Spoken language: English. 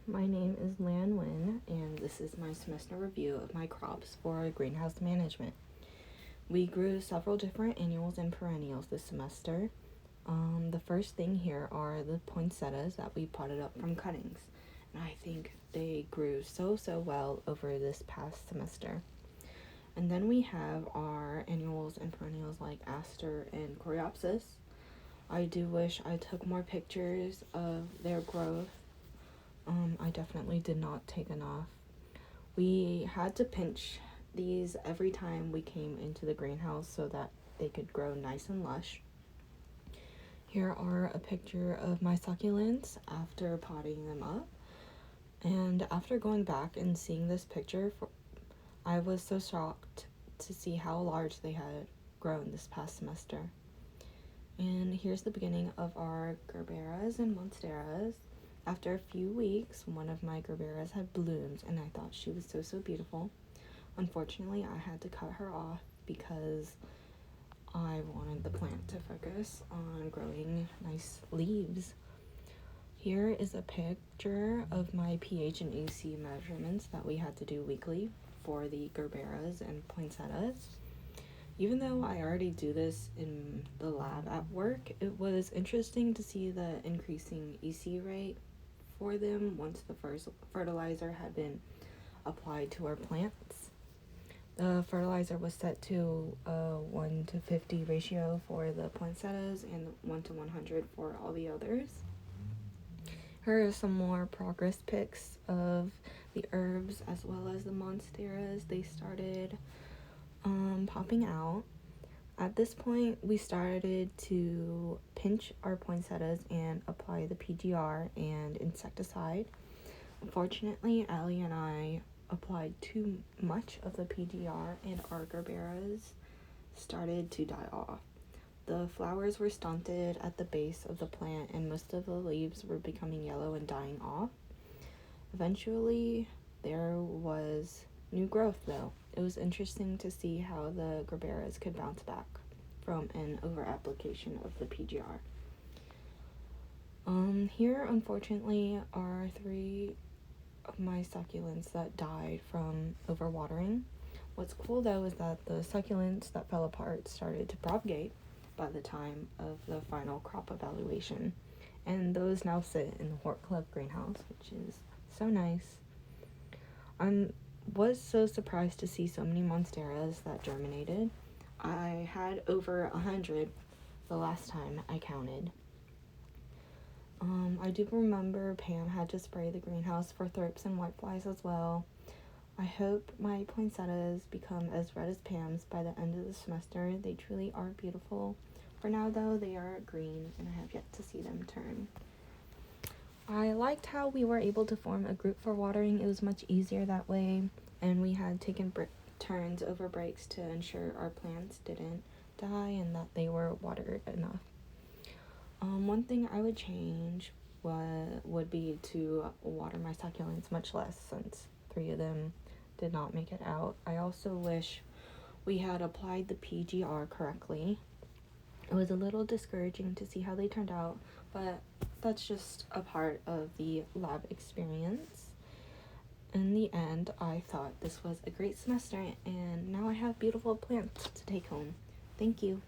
my name is Lan Nguyen, and this is my semester review of my crops for greenhouse management. We grew several different annuals and perennials this semester. The first thing here are the poinsettias that we potted up from cuttings, and I think they grew so well over this past semester. And then we have our annuals and perennials like aster and coreopsis. I do wish I took more pictures of their growth. I definitely did not take enough. We had to pinch these every time we came into the greenhouse so that they could grow nice and lush. Here are a picture of my succulents after potting them up. And after going back and seeing this picture, I was so shocked to see how large they had grown this past semester. And here's the beginning of our gerberas and monsteras. After a few weeks, one of my gerberas had blooms, and I thought she was so beautiful. Unfortunately, I had to cut her off because I wanted the plant to focus on growing nice leaves. Here is a picture of my pH and AC measurements that we had to do weekly for the gerberas and poinsettias. Even though I already do this in the lab at work, it was interesting to see the increasing EC rate for them once the first fertilizer had been applied to our plants. The fertilizer was set to a 1:50 ratio for the poinsettias and 1:100 for all the others. Here are some more progress pics of the herbs as well as the monsteras. They started popping out. At this point, we started to pinch our poinsettias and apply the PGR and insecticide. Unfortunately, Allie and I applied too much of the PGR and our gerberas started to die off. The flowers were stunted at the base of the plant and most of the leaves were becoming yellow and dying off. Eventually, there was new growth though. It was interesting to see how the gerberas could bounce back from an over application of the PGR. Here unfortunately are 3 of my succulents that died from overwatering. What's cool though is that the succulents that fell apart started to propagate by the time of the final crop evaluation, and those now sit in the HORT Club greenhouse, which is so nice. I was so surprised to see so many monsteras that germinated. I had over 100 the last time I counted. I do remember Pam had to spray the greenhouse for thrips and whiteflies as well. I hope my poinsettias become as red as Pam's by the end of the semester. They truly are beautiful. For now though, they are green and I have yet to see them turn. I liked how we were able to form a group for watering. It was much easier that way, and we had taken turns over breaks to ensure our plants didn't die and that they were watered enough. One thing I would change would be to water my succulents much less, since 3 of them did not make it out. I also wish we had applied the PGR correctly. It was a little discouraging to see how they turned out, but that's just a part of the lab experience. In the end, I thought this was a great semester, and now I have beautiful plants to take home. Thank you.